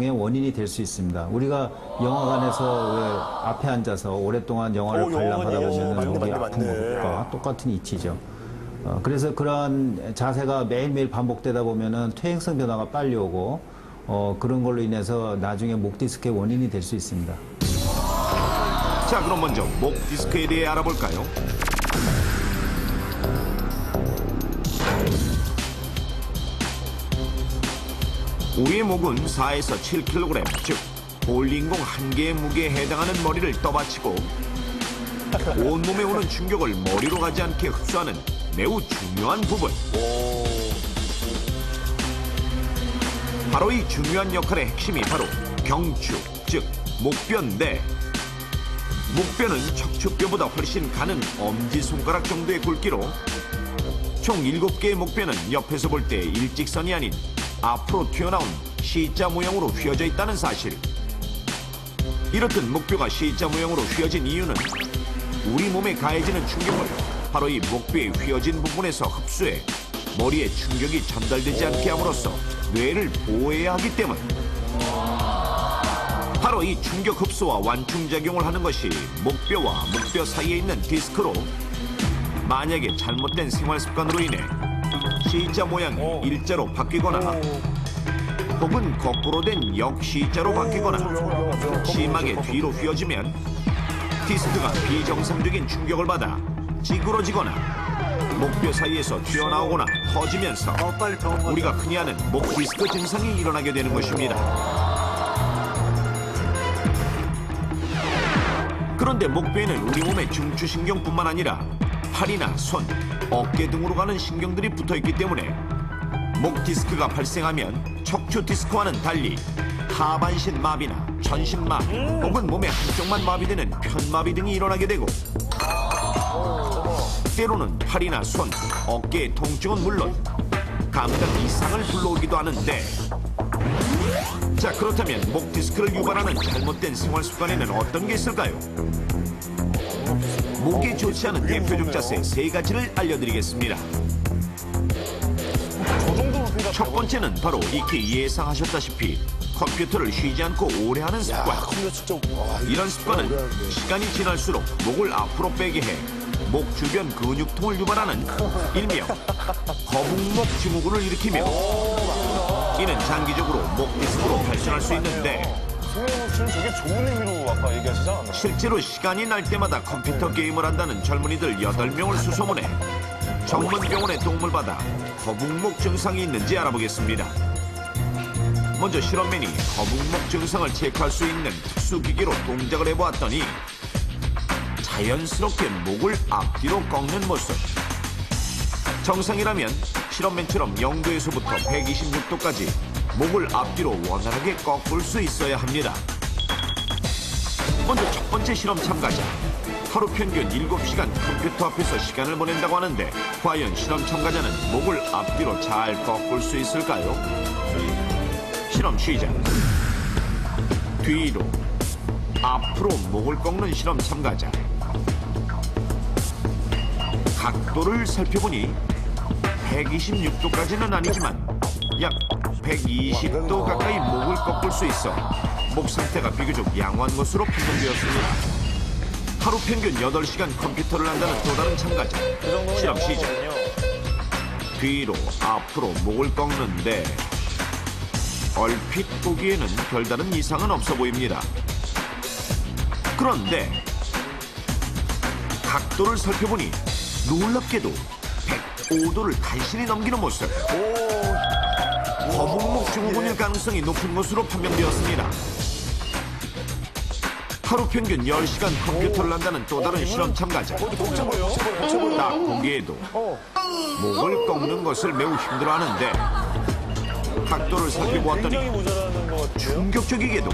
의 원인이 될 수 있습니다. 우리가 영화관에서 왜 앞에 앉아서 오랫동안 영화를 관람하다 보면 목이 아픈 것과 똑같은 이치죠. 그래서 그러한 자세가 매일매일 반복되다 보면은 퇴행성 변화가 빨리 오고 그런 걸로 인해서 나중에 목 디스크의 원인이 될 수 있습니다. 자, 그럼 먼저 목 디스크에 대해 알아볼까요? 우리의 목은 4에서 7kg, 즉 볼링공 한 개의 무게에 해당하는 머리를 떠받치고 온몸에 오는 충격을 머리로 가지 않게 흡수하는 매우 중요한 부분. 바로 이 중요한 역할의 핵심이 바로 경추, 즉 목뼈인데, 목뼈는 척추뼈보다 훨씬 가는 엄지손가락 정도의 굵기로 총 7개의 목뼈는 옆에서 볼 때 일직선이 아닌 앞으로 튀어나온 C자 모양으로 휘어져 있다는 사실. 이렇듯 목뼈가 C자 모양으로 휘어진 이유는 우리 몸에 가해지는 충격을 바로 이 목뼈의 휘어진 부분에서 흡수해 머리에 충격이 전달되지 않게 함으로써 뇌를 보호해야 하기 때문. 바로 이 충격 흡수와 완충작용을 하는 것이 목뼈와 목뼈 사이에 있는 디스크로, 만약에 잘못된 생활 습관으로 인해 C자 모양이 일자로 바뀌거나 혹은 거꾸로 된 역C자로 바뀌거나 심하게 뒤로 휘어지면 디스크가 비정상적인 충격을 받아 찌그러지거나 목뼈 사이에서 튀어나오거나 터지면서 우리가 흔히 아는 목 디스크 증상이 일어나게 되는 것입니다. 그런데 목뼈에는 우리 몸의 중추신경뿐만 아니라 팔이나 손, 어깨 등으로 가는 신경들이 붙어있기 때문에 목 디스크가 발생하면 척추 디스크와는 달리 하반신 마비나 전신 마비 혹은 몸의 한쪽만 마비되는 편마비 등이 일어나게 되고, 때로는 팔이나 손, 어깨의 통증은 물론 감각 이상을 불러오기도 하는데, 자, 그렇다면 목 디스크를 유발하는 잘못된 생활 습관에는 어떤 게 있을까요? 목에 좋지 않은 대표적 자세 3가지를 알려드리겠습니다. 첫 번째는 바로 익히 예상하셨다시피 컴퓨터를 쉬지 않고 오래 하는 습관. 이런 습관은 시간이 지날수록 목을 앞으로 빼게 해 목 주변 근육통을 유발하는 일명 거북목 증후군을 일으키며, 이는 장기적으로 목 디스크로 발전할 수 있는데, 지금 되게 좋은 의미로 아까 얘기하시지 않았나요? 실제로 시간이 날 때마다 컴퓨터 게임을 한다는 젊은이들 8명을 수소문해 전문 병원의 도움을 받아 거북목 증상이 있는지 알아보겠습니다. 먼저 실험맨이 거북목 증상을 체크할 수 있는 특수 기계로 동작을 해보았더니 자연스럽게 목을 앞뒤로 꺾는 모습. 정상이라면 실험맨처럼 0도에서부터 126도까지 목을 앞뒤로 원활하게 꺾을 수 있어야 합니다. 먼저 첫 번째 실험 참가자. 하루 평균 7시간 컴퓨터 앞에서 시간을 보낸다고 하는데, 과연 실험 참가자는 목을 앞뒤로 잘 꺾을 수 있을까요? 실험 시작. 뒤로, 앞으로 목을 꺾는 실험 참가자. 각도를 살펴보니 126도까지는 아니지만 약 120도 가까이 목을 꺾을 수 있어 목 상태가 비교적 양호한 것으로 판정되었습니다. 하루 평균 8시간 컴퓨터를 한다는 또 다른 참가자. 실험 시작. 뒤로 앞으로 목을 꺾는데 얼핏 보기에는 별다른 이상은 없어 보입니다. 그런데 각도를 살펴보니 놀랍게도 105도를 간신히 넘기는 모습. 거북목 증후군일 가능성이 높은 것으로 판명되었습니다. 하루 평균 10시간 컴퓨터를 한다는 또 다른 실험 참가자. 딱 보기에도 목을 꺾는 것을 매우 힘들어하는데, 각도를 살펴보았더니 충격적이게도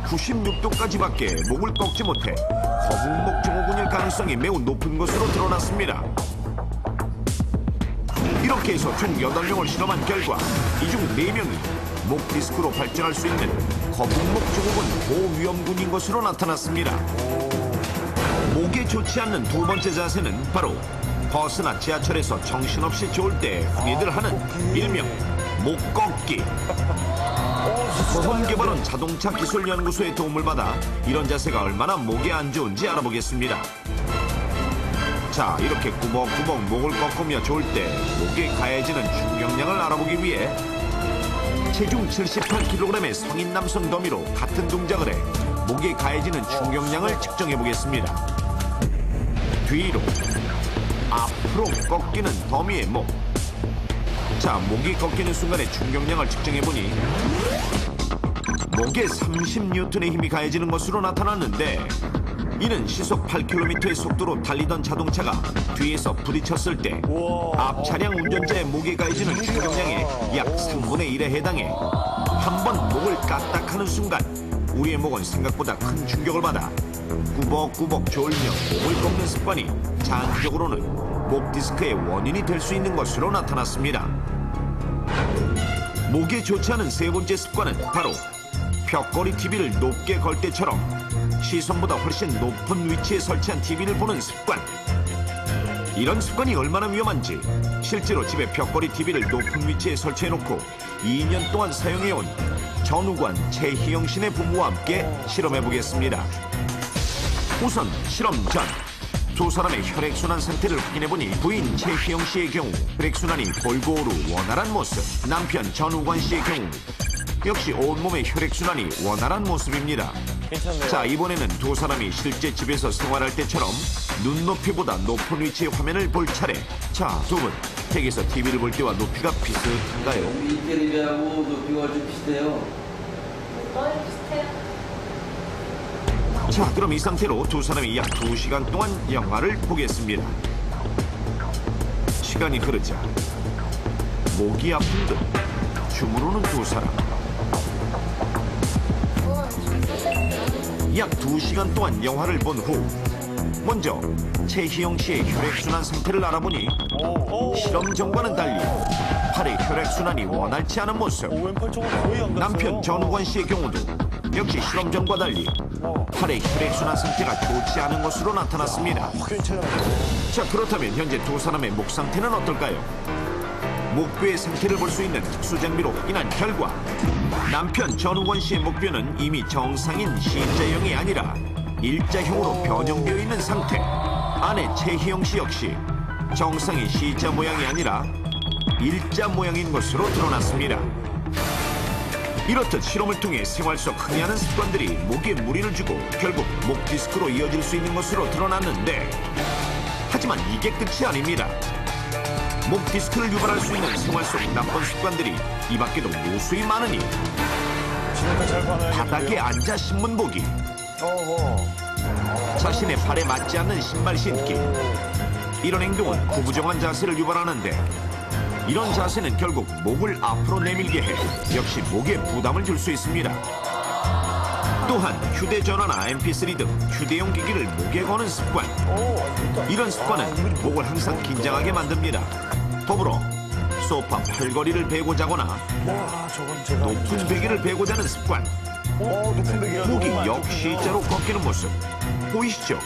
96도까지밖에 목을 꺾지 못해 거북목 증후군일 가능성이 매우 높은 것으로 드러났습니다. 이렇게 해서 총 8명을 실험한 결과 이 중 4명이 목 디스크로 발전할 수 있는 거북목 증후군 고위험군인 것으로 나타났습니다. 목에 좋지 않는 두 번째 자세는 바로 버스나 지하철에서 정신없이 좋을 때 흔히들 하는 일명 목 꺾기. 모험 개발원 자동차 기술 연구소의 도움을 받아 이런 자세가 얼마나 목에 안 좋은지 알아보겠습니다. 자, 이렇게 꾸벅꾸벅 목을 꺾으며 졸 때 목에 가해지는 충격량을 알아보기 위해 체중 78kg의 성인 남성 더미로 같은 동작을 해 목에 가해지는 충격량을 측정해 보겠습니다. 뒤로, 앞으로 꺾이는 더미의 목. 자, 목이 꺾이는 순간의 충격량을 측정해 보니 목에 30N의 힘이 가해지는 것으로 나타났는데, 이는 시속 8km의 속도로 달리던 자동차가 뒤에서 부딪혔을 때 앞 차량 운전자의 목에 가해지는 충격량의 약 3분의 1에 해당해 한 번 목을 까딱하는 순간 우리의 목은 생각보다 큰 충격을 받아 꾸벅꾸벅 졸며 목을 꺾는 습관이 장기적으로는 목 디스크의 원인이 될 수 있는 것으로 나타났습니다. 목에 좋지 않은 세 번째 습관은 바로 벽걸이 TV를 높게 걸 때처럼 시선보다 훨씬 높은 위치에 설치한 TV를 보는 습관. 이런 습관이 얼마나 위험한지 실제로 집에 벽걸이 TV를 높은 위치에 설치해놓고 2년 동안 사용해온 전우관 최희영 씨네 부부와 함께 실험해보겠습니다. 우선 실험 전 두 사람의 혈액순환 상태를 확인해보니 부인 최희영 씨의 경우 혈액순환이 골고루 원활한 모습, 남편 전우관 씨의 경우 역시 온몸의 혈액순환이 원활한 모습입니다. 괜찮네요. 자, 이번에는 두 사람이 실제 집에서 생활할 때처럼 눈높이보다 높은 위치의 화면을 볼 차례. 자, 두 분, 댁에서 TV를 볼 때와 높이가 비슷한가요? 우리 텔레비하고 높이가 좀 비슷해요. 자, 그럼 이 상태로 두 사람이 약 2시간 동안 영화를 보겠습니다. 시간이 흐르자 목이 아픈 듯 주무르는 두 사람. 약 2시간 동안 영화를 본 후 먼저 최희영 씨의 혈액순환 상태를 알아보니 실험 전과는 달리 팔의 혈액순환이 원활치 않은 모습. 왼팔 쪽은 거의 안 갔어요. 남편 전우관 씨의 경우도 역시 실험 전과 달리 팔의 혈액순환 상태가 좋지 않은 것으로 나타났습니다. 괜찮아요. 자, 그렇다면 현재 두 사람의 목 상태는 어떨까요? 목뼈의 상태를 볼 수 있는 특수 장비로 확인한 결과 남편 전우관 씨의 목뼈는 이미 정상인 C자형이 아니라 일자형으로 변형되어 있는 상태. 아내 최희영 씨 역시 정상인 C자 모양이 아니라 일자 모양인 것으로 드러났습니다. 이렇듯 실험을 통해 생활 속 흔히 하는 습관들이 목에 무리를 주고 결국 목 디스크로 이어질 수 있는 것으로 드러났는데, 하지만 이게 끝이 아닙니다. 목 디스크를 유발할 수 있는 생활 속 나쁜 습관들이 이 밖에도 무수히 많으니 지금까지 잘 봐놔야겠는데요. 바닥에 앉아 신문 보기, 자신의 팔에 맞지 않는 신발 신기, 이런 행동은 구부정한 자세를 유발하는데, 이런 자세는 결국 목을 앞으로 내밀게 해 역시 목에 부담을 줄 수 있습니다. 또한 휴대전화나 MP3 등 휴대용 기기를 목에 거는 습관, 이런 습관은 목을 항상 긴장하게 만듭니다. 더불어 소파 팔걸이를 베고 자거나 와, 저건 제가 높은 베개를 베고 자는 습관, 높은 베개가 목이 너무 안 역시자로 꺾이는 모습 보이시죠?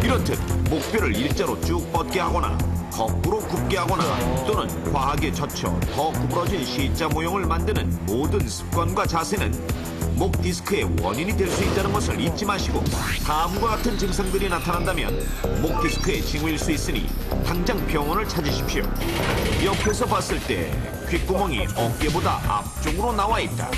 이렇듯 목뼈를 일자로 쭉 뻗게 하거나 거꾸로 굽게 하거나 또는 과하게 젖혀 더 구부러진 C자 모형을 만드는 모든 습관과 자세는 목 디스크의 원인이 될 수 있다는 것을 잊지 마시고, 다음과 같은 증상들이 나타난다면 목 디스크의 징후일 수 있으니 당장 병원을 찾으십시오. 옆에서 봤을 때 귓구멍이 어깨보다 앞쪽으로 나와 있다.